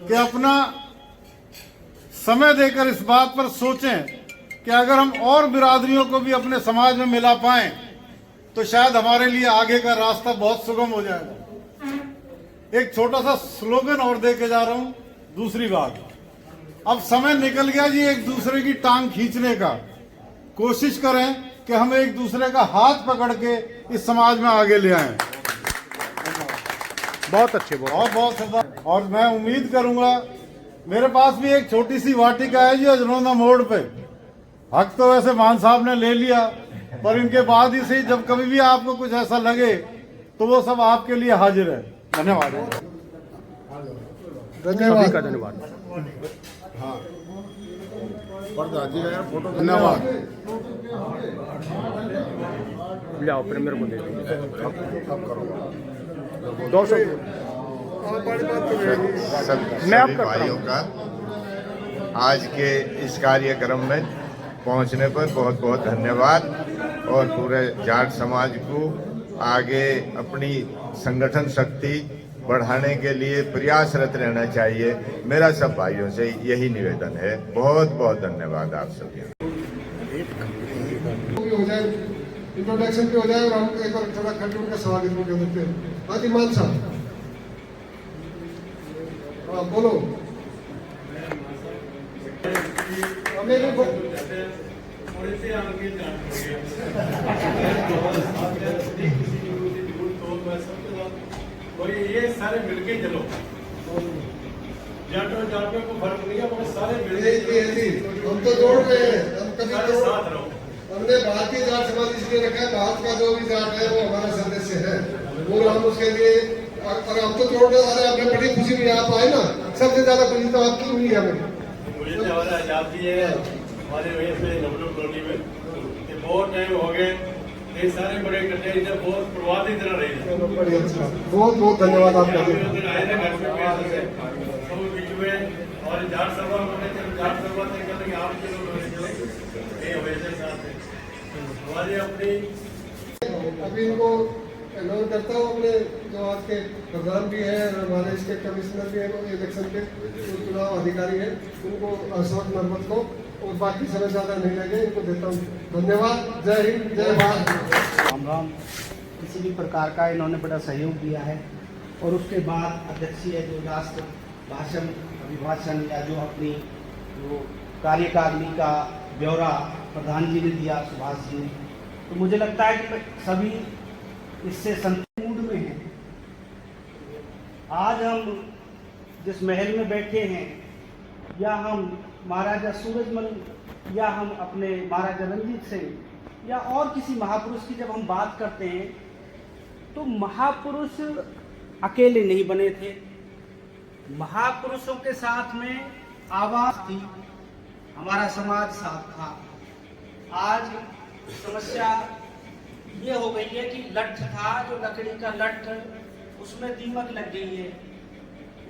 कि अपना समय देकर इस बात पर सोचें कि अगर हम और बिरादरियों को भी अपने समाज में मिला पाएं तो शायद हमारे लिए आगे का रास्ता बहुत सुगम हो जाएगा। एक छोटा सा स्लोगन और दे के जा रहा हूं। दूसरी बात, अब समय निकल गया जी एक दूसरे की टांग खींचने का। कोशिश करें कि हम एक दूसरे का हाथ पकड़ के इस समाज में आगे ले आएं। बहुत अच्छे, बहुत। और मैं उम्मीद करूंगा, मेरे पास भी एक छोटी सी वाटिका है जी अजनौदा मोड़ पे। हक तो वैसे मान साहब ने ले लिया, पर इनके बाद ही से जब कभी भी आपको कुछ ऐसा लगे तो वो सब आपके लिए हाजिर है। धन्यवाद। धन्यवाद। हाँ, फोटो धन्यवाद। जाओ प्रेमियर को दे दो। सभी भाइयों का आज के इस कार्यक्रम में पहुंचने पर बहुत बहुत धन्यवाद और पूरे जाट समाज को आगे अपनी संगठन शक्ति बढ़ाने के लिए प्रयासरत रहना चाहिए। मेरा सब भाइयों से यही निवेदन है। बहुत बहुत धन्यवाद आप सभी। हो जाए, इंट्रोडक्शन पे हो जाए और हम एक बार थोड़ा खड़े होकर स्वागत भी कर देते हैं। हाँ जी मान साहब, हाँ बोलो। हमें भी थोड़े से आगे जान और ये सारे मिलके चलो, जाटों को फर्क नहीं है, मगर सारे मिलके हम तो जोड़ रहे हैं, हम कभी सारे तो साथ रहो। हमने भारतीय जाट समाज इसलिए रखा है, भारत का जो भी जाट है वो हमारा सदस्य है, वो हम उसके लिए, और हम तो जोड़ रहे हैं। हमें बड़ी खुशी हुई आप आए ना, सबसे ज्यादा खुशी तो आपकी हुई है हमें। मुझे तो हमारा आजादी है हमारे वजह से लखनऊ कॉलोनी में, ये बहुत टाइम हो गए, ये सारे बड़े इकट्ठे इधर बहुत प्रभाव की तरह रहे। बड़ी अच्छा, बहुत बहुत धन्यवाद आपका। आए थे घर में सब बीच में, और जाट सभा में जाट सभा से कहते कि आप ये वैसे साथ है हमारी अपनी। अभी इनको अनाउंस करता हूँ, अपने जो आज के प्रधान भी हैं और हमारे स्टेट कमिश्नर भी हैं, इलेक्शन के जो चुनाव अधिकारी हैं, उनको अशोक नरवत को, और बाकी समय ज़्यादा नहीं लगे, इनको देता हूँ। धन्यवाद, जय हिंद, जय भारत। राम राम। किसी भी प्रकार का इन्होंने बड़ा सहयोग दिया है, और उसके बाद अध्यक्षीय जो राष्ट्र भाषण अभिभाषण या जो अपनी जो कार्यकारिणी का ब्यौरा प्रधान जी ने दिया, सुभाष जी ने, तो मुझे लगता है कि सभी इससे संतुष्ट मूड में हैं। आज हम जिस महल में बैठे हैं, या हम महाराजा सूरजमल, या हम अपने महाराजा रंजीत सिंह, या और किसी महापुरुष की जब हम बात करते हैं, तो महापुरुष अकेले नहीं बने थे, महापुरुषों के साथ में आवाज थी, हमारा समाज साथ था। आज समस्या ये हो गई है कि लठ था, जो लकड़ी का लठ, उसमें दीमक लग गई है,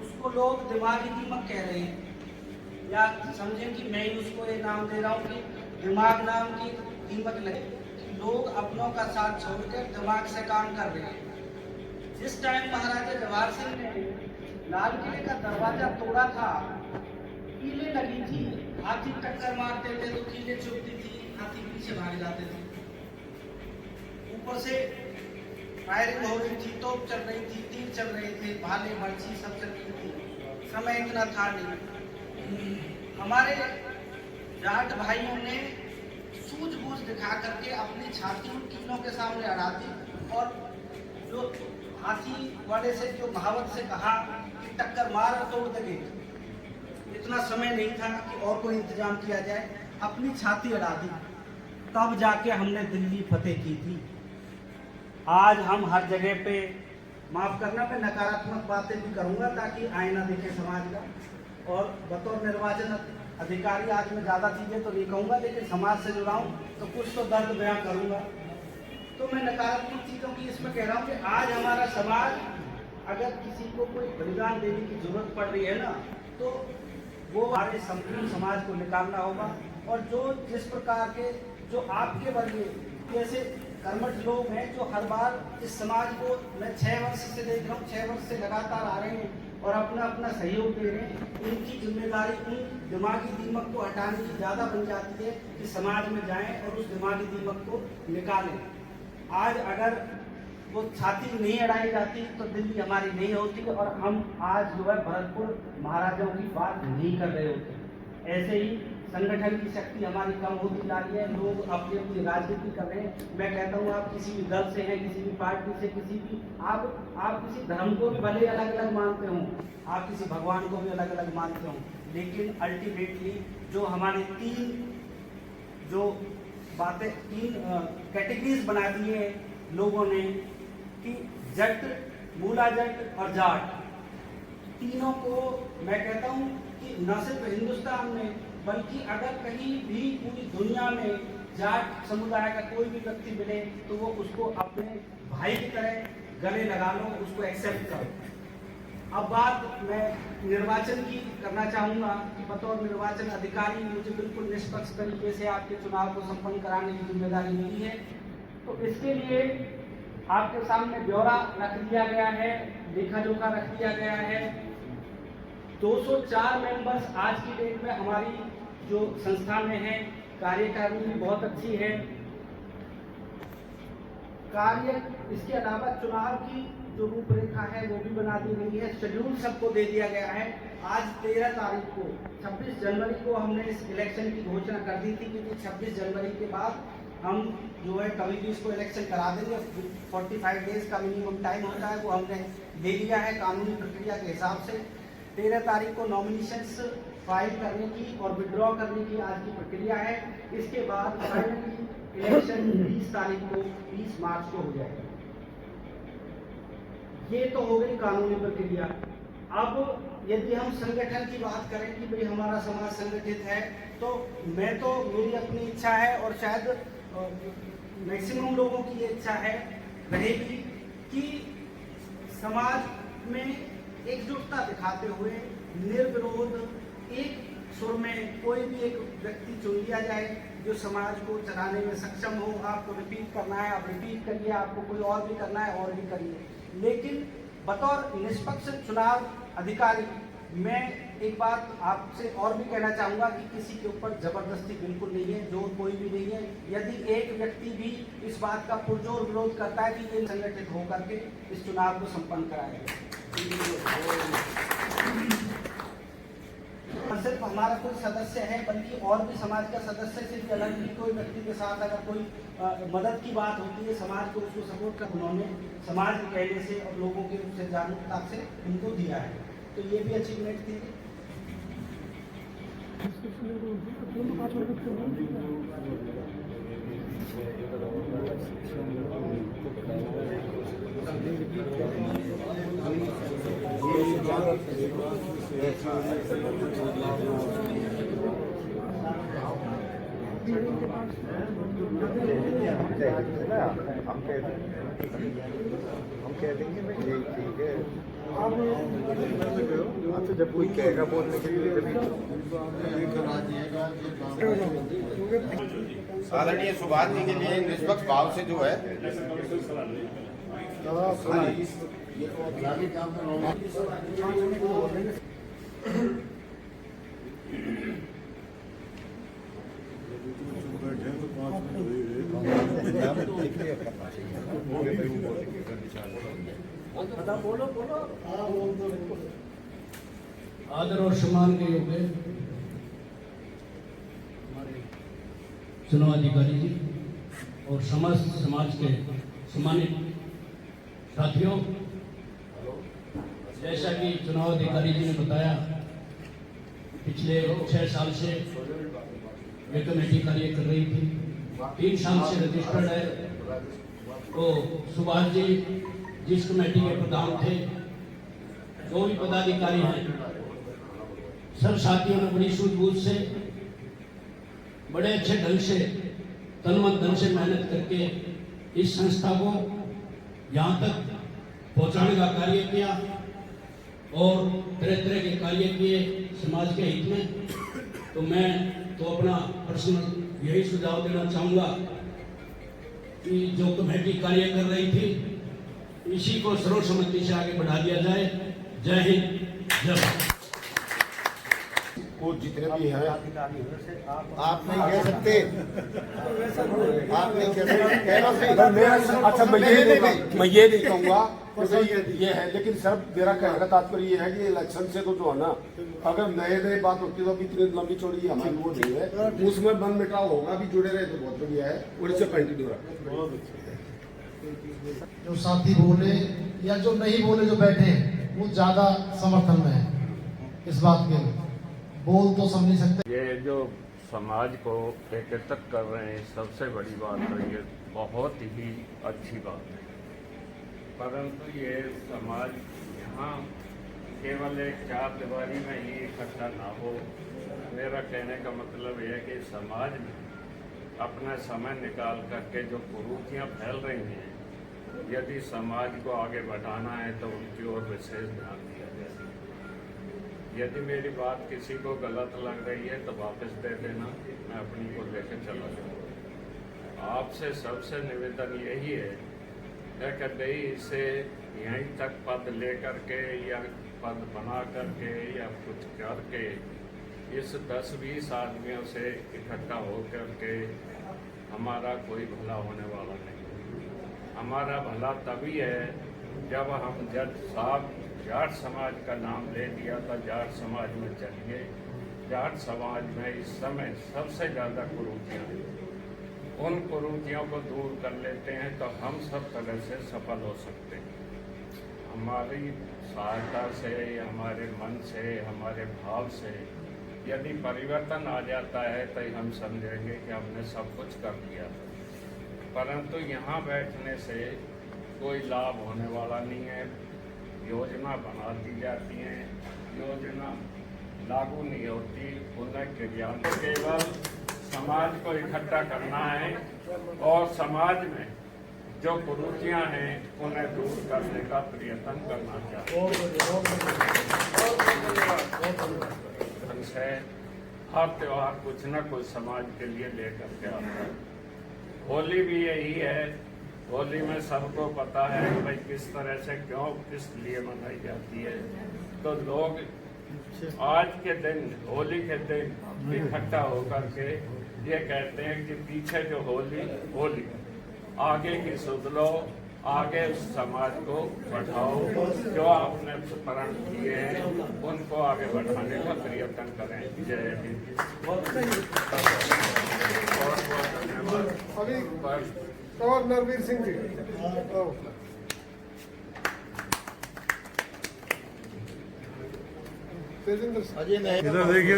उसको लोग दिमागी दीमक कह रहे हैं, या समझें कि मैं ही उसको ये नाम दे रहा हूँ कि दिमाग नाम की दीमक लगे, कि लोग अपनों का साथ छोड़कर दिमाग से काम कर रहे हैं। जिस टाइम महाराजा जवाहर सिंह ने लाल किले का दरवाजा तोड़ा था, कीलें लगी थी, हाथी टक्कर मारते थे तो कीलें चुभती थी, हाथी पीछे भाग जाते थे, ऊपर से फायरिंग हो रही थी, तोप चल रही थी, तीर चल रहे थे, भाले बर्छी सब चल रही थी, समय इतना था नहीं। हमारे जाट भाइयों ने सूझबूझ दिखा करके अपनी छाती उन कीलों के सामने अड़ा दी, और जो हाथी वाले से जो कहावत से कहा कि टक्कर मार और तोड़ देंगे, इतना समय नहीं था कि और कोई इंतजाम किया जाए, अपनी छाती अड़ा दी, तब जाके हमने दिल्ली फतेह की थी। आज हम हर जगह पे, माफ करना, मैं नकारात्मक बातें भी करूंगा ताकि आईना दिखे समाज का, और बतौर निर्वाचन अधिकारी आज मैं ज़्यादा चीज़ें तो नहीं कहूँगा, लेकिन समाज से जुड़ा हूँ तो कुछ तो दर्द बयां करूँगा। तो मैं नकारात्मक चीज़ों की इसमें कह रहा हूँ कि आज हमारा समाज, अगर किसी को कोई बलिदान देने की जरूरत पड़ रही है ना, तो वो हमारे संपूर्ण समाज को निकालना होगा। और जो जिस प्रकार के जो आपके वर्गीय जैसे कर्मठ लोग हैं, जो हर बार इस समाज को, मैं 6 वर्ष से देख रहा हूँ, 6 वर्ष से लगातार आ रहे हैं और अपना अपना सहयोग दे रहे हैं, उनकी जिम्मेदारी उन दिमागी दीमक को हटाने की ज़्यादा बन जाती है कि समाज में जाएं और उस दिमागी दीमक को निकालें। आज अगर वो छाती नहीं अड़ाई जाती तो दिल्ली हमारी नहीं होती, और हम आज जो है भरतपुर महाराजाओं की बात नहीं कर रहे होते। ऐसे ही संगठन की शक्ति हमारी कम होती जा रही है, लोग अपनी अपनी राजनीति कर रहे हैं। मैं कहता हूँ, आप किसी भी दल से हैं, किसी भी पार्टी से, किसी भी आप किसी धर्म को भी भले अलग अलग मानते हो, आप किसी भगवान को भी अलग अलग मानते हो, लेकिन अल्टीमेटली जो हमारे तीन कैटेगरीज बना दिए हैं लोगों ने कि जट, मूला जट और जाट, तीनों को मैं कहता हूँ कि न सिर्फ हिंदुस्तान में बल्कि अगर कहीं भी पूरी दुनिया में जाट समुदाय का कोई भी व्यक्ति मिले तो वो उसको अपने भाई की तरह गले लगा लो, उसको एक्सेप्ट करो। अब बात मैं निर्वाचन की करना चाहूँगा कि बतौर निर्वाचन अधिकारी मुझे बिल्कुल निष्पक्ष तरीके से आपके चुनाव को संपन्न कराने की जिम्मेदारी मिली है। तो इसके लिए आपके सामने ब्यौरा रख दिया गया है, लेखा जोखा रख दिया गया है। 204 मेंबर्स आज की डेट में हमारी जो संस्था में है, कार्यकारिणी भी बहुत अच्छी है। इसके अलावा चुनाव की जो रूपरेखा है वो भी बना दी गई है, शेड्यूल सबको दे दिया गया है। आज 13 तारीख को, 26 जनवरी को हमने इस इलेक्शन की घोषणा कर दी थी, क्योंकि 26 जनवरी के बाद हम जो है कभी भी इसको इलेक्शन करा देंगे। 45 डेज का मिनिमम टाइम होता है, वो हमने ले लिया है कानूनी प्रक्रिया के हिसाब से। 13 तारीख को नॉमिनेशंस फाइल करने की और विड्रॉ करने की आज की प्रक्रिया है। इसके बाद फाइनली इलेक्शन 20 तारीख को 20 मार्च को हो जाएगा। ये तो हो गई कानूनी प्रक्रिया। अब यदि हम संगठन की बात करें कि भाई हमारा समाज संगठित है, तो मेरी अपनी इच्छा है और शायद मैक्सिमम लोगों की ये इच्छा है रहेगी कि समाज में एकजुटता दिखाते हुए निर्विरोध एक सुर में कोई भी एक व्यक्ति चुन लिया जाए जो समाज को चलाने में सक्षम हो। आपको रिपीट करना है आप रिपीट करिए, आपको कोई और भी करना है और भी करिए, लेकिन बतौर निष्पक्ष चुनाव अधिकारी मैं एक बात आपसे और भी कहना चाहूँगा कि किसी के ऊपर जबरदस्ती बिल्कुल नहीं है, जोर कोई भी नहीं है। यदि एक व्यक्ति भी इस बात का पुरजोर विरोध करता है कि ये संगठित होकर के इस चुनाव को संपन्न कराएगा, सिर्फ हमारा कोई सदस्य है बल्कि और भी समाज का सदस्य से भी अलग भी कोई व्यक्ति के साथ अगर कोई मदद की बात होती है समाज को उसको सपोर्ट कर उन्होंने समाज के कहने से और लोगों के उससे जागरूकता से उनको दिया है, तो ये भी अचीवमेंट थी। हम कह देंगे मैं यही ठीक है। अच्छा जब कोई कहेगा बोलने के लिए आदरणीय सुभाष जी के लिए निष्पक्ष भाव से जो है आदर और सम्मान के योग्य हमारे चुनाव अधिकारी जी और समाज के सम्मानित साथियों, जैसा कि चुनाव अधिकारी जी ने बताया पिछले 6 साल से ये कमेटी कार्य कर रही थी, 3 साल से रजिस्टर्ड है। तो सुभाष जी जिस कमेटी के प्रधान थे, जो भी पदाधिकारी हैं, सब साथियों ने बड़ी सूझबूझ से बड़े अच्छे ढंग से तनमन धन से मेहनत करके इस संस्था को यहाँ तक पहुँचाने का कार्य किया और तरह तरह के कार्य किए समाज के हित में। तो मैं तो अपना पर्सनल यही सुझाव देना चाहूँगा कि जो कमेटी कार्य कर रही थी इसी को सर्वसम्मति से आगे बढ़ा दिया जाए। जय हिंद, जय भारत। वो जितने भी हैं आप नहीं कह सकते, आप नहीं कह सकते। अच्छा मैं ये नहीं कहूँगा ये है, लेकिन सर मेरा कहने का तात्पर्य ये है कि इलेक्शन से तो जो है ना, अगर नए बात होती तो अभी इतनी लंबी चौड़ी हमारी वो नहीं है, उसमें मन मिटाव होगा। भी जुड़े रहे तो बहुत बढ़िया है और इससे कंटिन्यू रहा। जो साथी बोले या जो नहीं बोले जो बैठे हैं वो ज्यादा समर्थन में है इस बात के, बोल तो समझ नहीं सकते। ये जो समाज को एकत्रित कर रहे हैं सबसे बड़ी बात तो ये बहुत ही अच्छी बात है, परंतु ये समाज यहाँ केवल एक 4 दीवारी में ही इकट्ठा ना हो। मेरा कहने का मतलब यह है कि समाज में अपना समय निकाल करके जो कुरीतियाँ फैल रही हैं, यदि समाज को आगे बढ़ाना है तो उनकी ओर विशेष ध्यान दिया जाए। यदि मेरी बात किसी को गलत लग रही है तो वापस दे देना, मैं अपनी को लेकर चला जाऊँगा। आपसे सबसे निवेदन यही है कि भाई इसे यहीं तक पद ले करके या पद बना करके या कुछ करके इस 10-20 आदमियों से इकट्ठा हो करके हमारा कोई भला होने वाला नहीं। हमारा भला तभी है जब हम जज साहब जाट समाज का नाम ले लिया था, जाट समाज में चलिए। जाट समाज में इस समय सबसे ज़्यादा कुरीतियाँ हैं। उन कुरीतियों को दूर कर लेते हैं तो हम सब तरह से सफल हो सकते हैं। हमारी सहायता से, हमारे मन से, हमारे भाव से यदि परिवर्तन आ जाता है तो हम समझेंगे कि हमने सब कुछ कर दिया। परंतु यहाँ बैठने से कोई लाभ होने वाला नहीं है। योजना बना दी जाती है, योजना लागू नहीं होती, उन्हें क्रियान्वयन केवल समाज को इकट्ठा करना है और समाज में जो कुरीतियां हैं उन्हें दूर करने का प्रयत्न करना चाहिए। हर त्योहार कुछ न कुछ समाज के लिए लेकर के आता है। होली भी यही है। होली में सबको पता है कि भाई किस तरह से क्यों किस लिए मनाई जाती है। तो लोग आज के दिन, होली के दिन इकट्ठा होकर के ये कहते हैं कि पीछे जो होली आगे की सुध लो, आगे उस समाज को बढ़ाओ, जो आपने प्रण किए हैं उनको आगे बढ़ाने का प्रयत्न करें। जय हिंद। अभी कंवर नरवीर सिंह जी। इधर देखिए।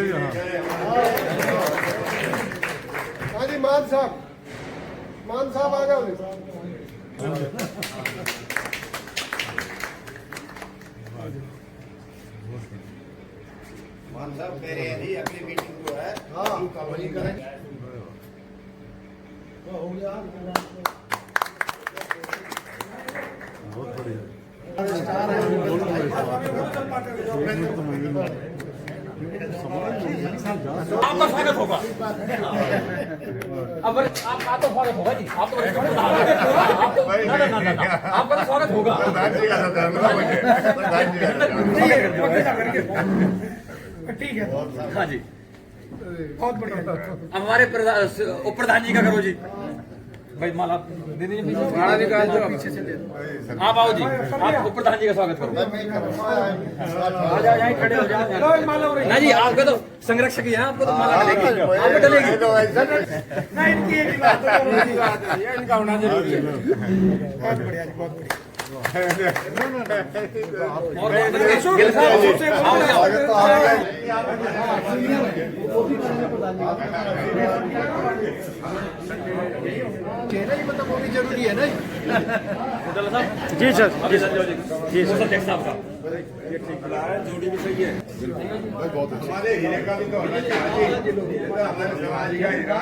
हाँ जी, मान साहब आ जाओ। मान साहब कह रहे हैं जी अगली मीटिंग जो है वही करेंगे। बहुत बढ़िया। आपका स्वागत होगा। अब आपका तो स्वागत होगा जी। आप तो आपका तो स्वागत होगा। ठीक है। हाँ जी, बहुत बढ़िया। अब हमारे उप प्रधान जी का करो जी। भाई माला दे दीजिए, माला निकाल दो पीछे से। आप आओ जी, आप उप प्रधान जी का स्वागत करो। आ जाओ, यहाँ खड़े हो जाओ ना जी। आपका तो संरक्षक ही है, आपको तो माला डलेगी, आपको डलेगी ना। इनकी एक बात है, इनका होना जरूरी है। बहुत बढ़िया, बहुत बढ़िया। चेहरा ही मतलब वो भी जरूरी है ना। जी सर, जी सर, जी सर, अध्यक्ष साहब का जोड़ी भी सही है। हमारे हीरे का भी तो होना चाहिए, हमारे समाज का हीरा।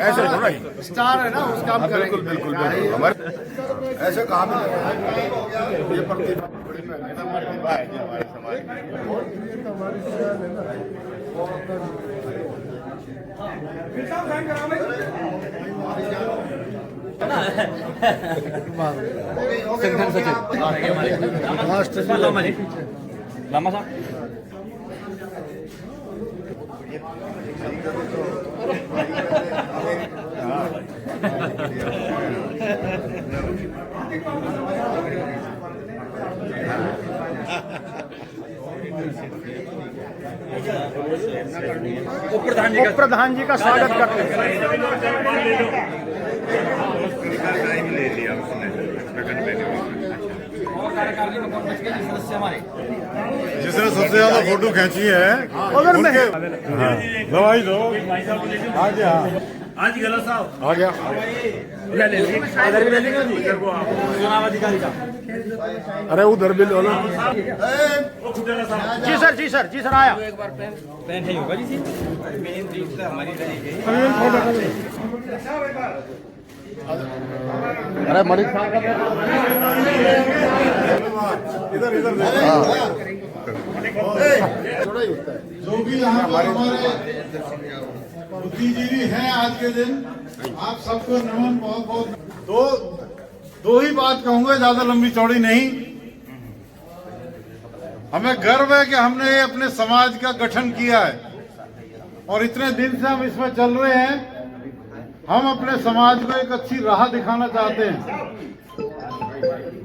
ऐसे थोड़ा ही स्टार है ना, उस काम बिल्कुल बिल्कुल बिल्कुल। हमारे ऐसे काम ये प्रतिभा बड़ी प्रतिभा है जी हमारे समाज में। हमारी शान है ना। संगठन सचिव लामा जी, लामा साहब। उप प्रधान जी का स्वागत करते हैं। सदस्य हमारे जिसने सबसे ज्यादा फोटो खींची है उनके दवाई दो। हाँ जी, हाँ जी, गलत साहब आ गया। इधर भी ले लेंगे जी, चुनाव अधिकारी का। अरे उधर भी लो ना। जी सर, जी सर, जी सर, आया। एक बार पेन नहीं होगा जी। मेन चीज तो हमारी अरे मलिक साहब इधर इधर थोड़ा ही होता है। जो भी यहाँ पर हमारे बुद्धिजीवी हैं आज के दिन, आप सबको नमन। बहुत बहुत दो ही बात कहूंगा, ज्यादा लंबी चौड़ी नहीं। हमें गर्व है कि हमने अपने समाज का गठन किया है और इतने दिन से हम इसमें चल रहे हैं। हम अपने समाज को एक अच्छी राह दिखाना चाहते हैं।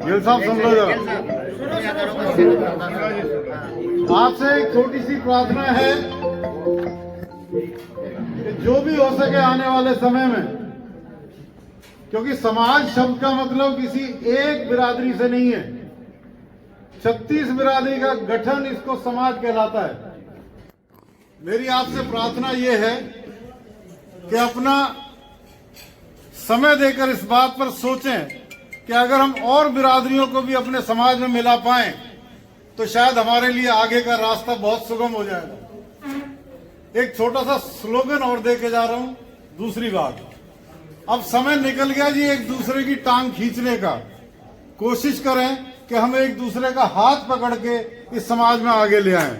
गिल साहब सुन लो जरा, आपसे एक छोटी सी प्रार्थना है कि जो भी हो सके आने वाले समय में, क्योंकि समाज शब्द का मतलब किसी एक बिरादरी से नहीं है, 36 बिरादरी का गठन इसको समाज कहलाता है। मेरी आपसे प्रार्थना ये है कि अपना समय देकर इस बात पर सोचें कि अगर हम और बिरादरियों को भी अपने समाज में मिला पाएं तो शायद हमारे लिए आगे का रास्ता बहुत सुगम हो जाएगा। एक छोटा सा स्लोगन और दे के जा रहा हूं। दूसरी बात, अब समय निकल गया जी एक दूसरे की टांग खींचने का। कोशिश करें कि हम एक दूसरे का हाथ पकड़ के इस समाज में आगे ले आएं।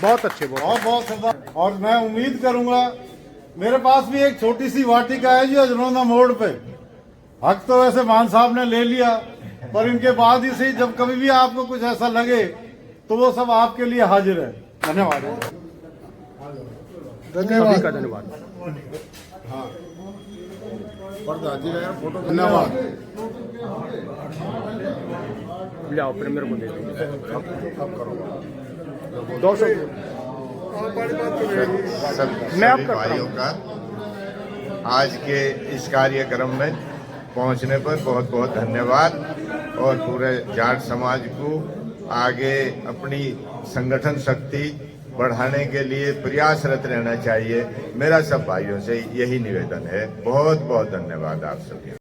बहुत अच्छे, बहुत। और मैं उम्मीद करूंगा, मेरे पास भी एक छोटी सी वाटिका है जी अजनौदा मोड़ पे। हक तो वैसे मान साहब ने ले लिया, पर इनके बाद ही सही जब कभी भी आपको कुछ ऐसा लगे तो वो सब आपके लिए हाजिर है। धन्यवाद। धन्यवाद। धन्यवाद। हाँ, फोटो धन्यवाद। जाओ फिर मेरे को दे दो। अब करो 200। सभी भाइयों का आज के इस कार्यक्रम में पहुंचने पर बहुत बहुत धन्यवाद, और पूरे जाट समाज को आगे अपनी संगठन शक्ति बढ़ाने के लिए प्रयासरत रहना चाहिए। मेरा सब भाइयों से यही निवेदन है। बहुत बहुत धन्यवाद आप सभी।